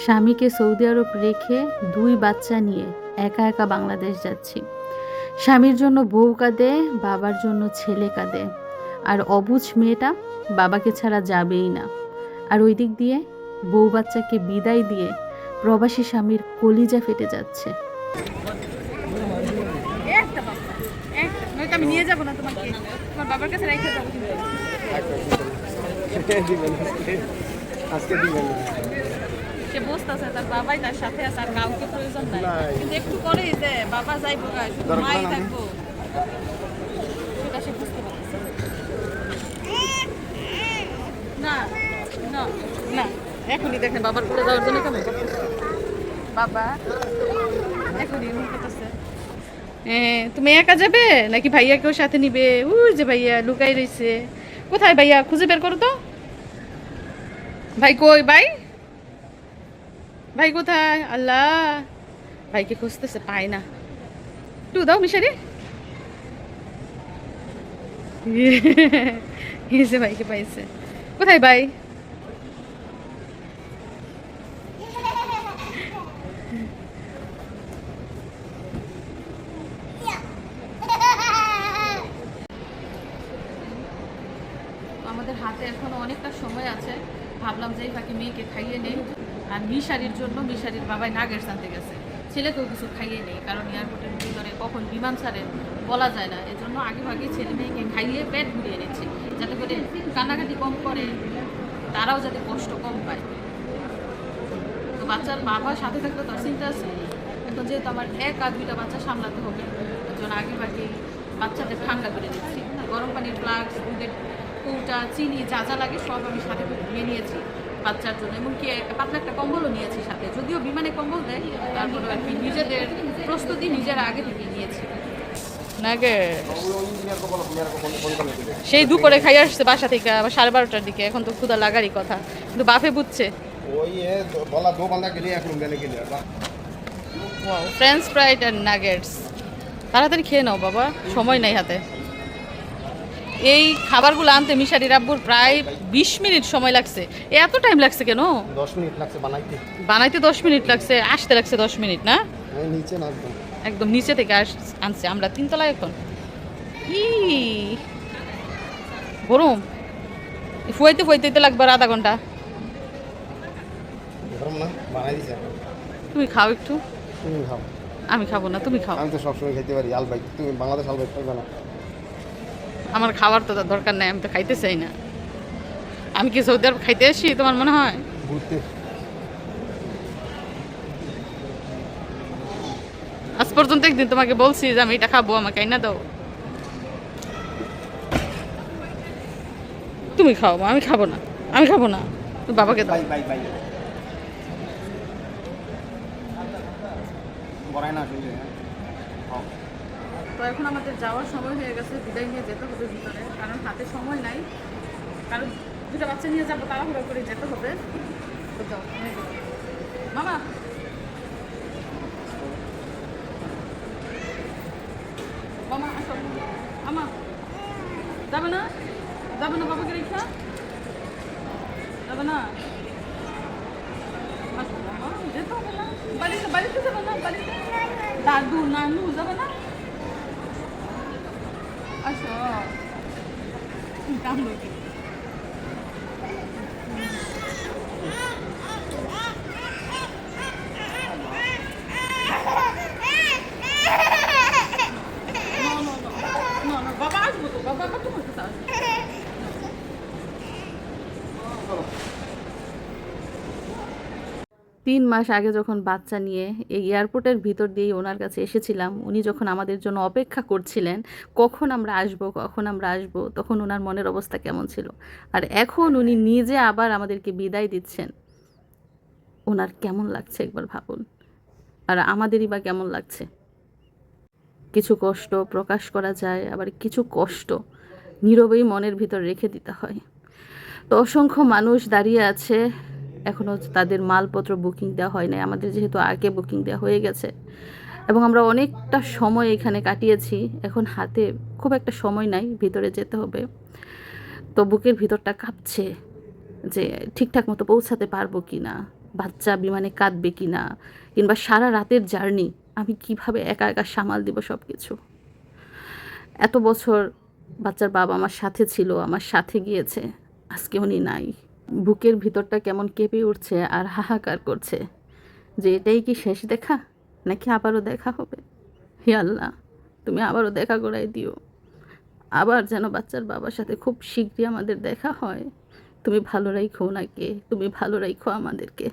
স্বামীকে সৌদি আরব রেখে 2 বাচ্চা নিয়ে একা একা বাংলাদেশ যাচ্ছি। স্বামীর জন্য বউ কাঁদে, বাবার জন্য ছেলে কাঁদে, আর অবুঝ মেয়েটা বাবাকে ছাড়া যাবেই না। আর ওই দিক দিয়ে বউ বাচ্চাকে বিদায় দিয়ে প্রবাসী স্বামীর কলিজা ফেটে যাচ্ছে। আমি নিয়ে যাবো না তোমাকে, তোমার বাবার কাছে রেখে যাবো। সে বসতেছে, তার বাবাই তার সাথে আছে, আর কাউকে প্রয়োজন নাই। কিন্তু একটু পরেই যে বাবা যাইবো, শুধু মাই থাকবো, সেটা সে বুঝতে পারছে না। না না, এখনই দেখেন বাবার কোলে যাওয়ার জন্য কেমন করতেছে বাবা, এখনই মনে করতেছে তুমি একা যাবে নাকি ভাইয়াকেও সাথে নিবে? ওই যে ভাইয়া লুকাই রয়েছে, কোথায় ভাইয়া? খুঁজে বের করো তো। ভাই কই? ভাই ভাই কোথায়? আল্লাহ, ভাইকে খুঁজতেছে, পায় না। একটু দাও মিশারি। যে ভাইকে পাইছে। কোথায় ভাই? আমাদের হাতে এখনো অনেকটা সময় আছে, ভাবলাম যে এই ফাঁকে মেয়েকে খাইয়ে নেই। আর মিশারির জন্য মিশারির বাবাই নাগেটস আনতে গেছে, ছেলেকেও কিছু খাইয়ে নেই, কারণ এয়ারপোর্টের ভিতরে কখন বিমান ছাড়ে বলা যায় না। এজন্য আগে ভাগে ছেলে মেয়েকে খাইয়ে পেট ভরিয়ে নিচ্ছি, যাতে করে কান্নাকাটি কম করে, তারাও যাতে কষ্ট কম পায়। তো বাচ্চার বাবার সাথে থাকলে তো চিন্তা আছে, এখন যেহেতু আমার 1-2টা বাচ্চা সামলাতে হবে, ওই জন্য আগে ভাগে বাচ্চাদের ঠান্ডা করে দিচ্ছি। গরম পানির ফ্লাক্স, দুধের কৌটা, চিনি, যা যা লাগে সব আমি সাথে নিয়ে নিয়েছি বাচ্চার জন্য। এমনকি পাতলা একটা কম্বলও নিয়েছি সাথে, যদিও বিমানে কম্বল দেয়, তারপরে আর কি নিজেদের প্রস্তুতি নিজেরা আগে থেকে নিয়েছি। নাগে সেই দুপুরে খাই আসছে বাসা থেকে, আবার 12:30টার দিকে। এখন তো ক্ষুধা লাগারই কথা, কিন্তু বাফে বুঝছে। ফ্রেঞ্চ ফ্রাইড আর নাগেটস, তাড়াতাড়ি খেয়ে নাও বাবা, সময় নাই হাতে। এই খাবারগুলো আনতে মিশারি রাব্বুর প্রায় 20 মিনিট সময় লাগছে। এত টাইম লাগছে কেন? 10 মিনিট লাগছে বানাইতে 10 মিনিট লাগছে, আসতে লাগছে 10 মিনিট না? নিচে না, একদম নিচে থেকে আনছে। আমরা 3 তলায় এখন। ই গরম, ফুয়াইতে ফুয়াইতে লাগবে আর আধা ঘন্টা। গরম না, বানাই দিছে। তুমি খাও একটু। তুমি খাও। আমি খাবো না, তুমি খাও। আমি তো সবসময় খেতে পারি আলবাই, তুমি বাংলাদেশ আলবাই খাইবে না। আমার খাবার তো দরকার নাই, আমি তো খাইতে চাই না। আমি কি সৌদি আরব খাইতে আসি তোমার মনে হয়? ঘুরতে। আজ পর্যন্ত একদিন তোমাকে বলছি যে আমি এটা খাবো, আমাকে আইনা দাও? তুমি খাও, আমি খাবো না, আমি খাবো না, তুমি বাবাকে দাও। তো এখন আমাদের যাওয়ার সময় হয়ে গেছে, বিদায় নিয়ে যেতে হবে ভিতরে, কারণ হাতে সময় নাই। কারণ 2টা বাচ্চা নিয়ে যাবো, তাড়াহুড়ো করে যেতে হবে। তো যাও মামা, মামা আসো। আমা যাবে না, যাবে না বাবাকে রেখা, যাবে না। আসো মামা, যেতে হবে না, বাড়িতে বাড়িতে যাবে না, বাড়িতে দাদু নানু যাবে না। আসো, কাম লোকে বাবা আসবো তো, বাবা তোমার কাছে আসবো। 3 মাস আগে যখন বাচ্চা নিয়ে এই এয়ারপোর্টের ভিতর দিয়েই ওনার কাছে এসেছিলাম, উনি যখন আমাদের জন্য অপেক্ষা করছিলেন কখন আমরা আসব কখন আমরা আসব, তখন ওনার মনের অবস্থা কেমন ছিল। আর এখন উনি নিজে আবার আমাদেরকে বিদায় দিচ্ছেন, ওনার কেমন লাগছে একবার ভাবুন। আর আমাদেরই বা কেমন লাগছে। কিছু কষ্ট প্রকাশ করা যায়, আবার কিছু কষ্ট নীরবেই মনের ভিতর রেখে দিতে হয়। তো অসংখ্য মানুষ দাঁড়িয়ে আছে, এখনও তাদের মালপত্র বুকিং দেওয়া হয় নাই। আমাদের যেহেতু আগে বুকিং দেওয়া হয়ে গেছে এবং আমরা অনেকটা সময় এখানে কাটিয়েছি, এখন হাতে খুব একটা সময় নাই, ভিতরে যেতে হবে। তো বুকের ভিতরটা কাঁপছে, যে ঠিকঠাক মতো পৌঁছাতে পারবো কি না, বাচ্চা বিমানে কাঁদবে কি না, কিংবা সারা রাতের জার্নি আমি কিভাবে একা একা সামাল দিব সব কিছু। এত বছর বাচ্চার বাবা আমার সাথে ছিল, আমার সাথে গিয়েছে, আজকে উনি নাই। বুকের ভিতরটা কেমন কেঁপে উঠছে আর হাহাকার করছে যে এটাই কি শেষ দেখা, নাকি আবারও দেখা হবে। হে আল্লাহ, তুমি আবারও দেখা করাই দিও, আবার যেন বাচ্চার বাবার সাথে খুব শীঘ্রই আমাদের দেখা হয়। তুমি ভালো রাখো ওনাকে, তুমি ভালো রাখো আমাদেরকে।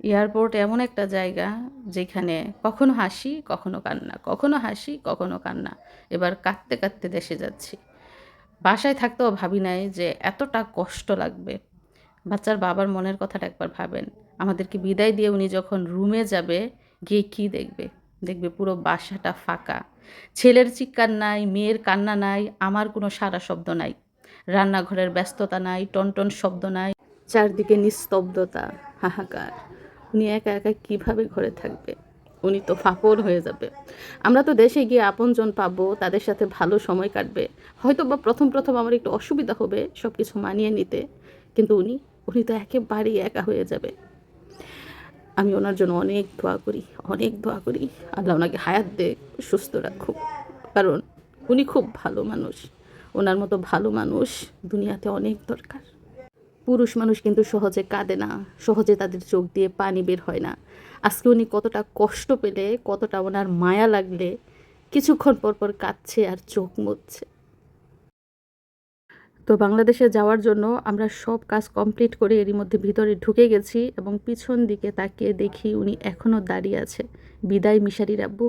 এয়ারপোর্ট এমন একটা জায়গা যেখানে কখনো হাসি কখনো কান্না, কখনো হাসি কখনো কান্না। এবার কাঁদতে কাঁদতে দেশে যাচ্ছি। বাসায় থাকতেও ভাবি নাই যে এতটা কষ্ট লাগবে। বাচ্চার বাবার মনের কথাটা একবার ভাবেন। আমাদেরকে বিদায় দিয়ে উনি যখন রুমে যাবে, গিয়ে কী দেখবে? দেখবে পুরো বাসাটা ফাঁকা। ছেলের চিৎকার নাই, মেয়ের কান্না নাই, আমার কোনো সারা শব্দ নাই। রান্নাঘরের ব্যস্ততা নাই, টনটন শব্দ নাই, চারদিকে নিস্তব্ধতা, হাহাকার। উনি একা একা কীভাবে ঘরে থাকবে? উনি তো ফাঁপড় হয়ে যাবে। আমরা তো দেশে গিয়ে আপনজন পাবো, তাদের সাথে ভালো সময় কাটবে। হয়তো বা প্রথম প্রথম আমার একটু অসুবিধা হবে সব কিছু মানিয়ে নিতে, কিন্তু উনি উনি তো একেবারেই একা হয়ে যাবে। আমি ওনার জন্য অনেক দোয়া করি, অনেক দোয়া করি। আল্লাহ ওনাকে হায়াত দেক, সুস্থ রাখুক। কারণ উনি খুব ভালো মানুষ। ওনার মতো ভালো মানুষ দুনিয়াতে অনেক দরকার। পুরুষ মানুষ কিন্তু সহজে কাঁদে না, সহজে তাদের চোখ দিয়ে পানি বের হয় না। আজকে উনি কতটা কষ্ট পেলে, কতটা ওনার মায়া লাগলে কিছুক্ষণ পর পর কাঁদছে আর চোখ মুছছে। তো বাংলাদেশে যাওয়ার জন্য আমরা সব কাজ কমপ্লিট করে এরই মধ্যে ভিতরে ঢুকে গেছি এবং পিছন দিকে তাকিয়ে দেখি উনি এখনও দাঁড়িয়ে আছে। বিদায় মিশারির আব্বু।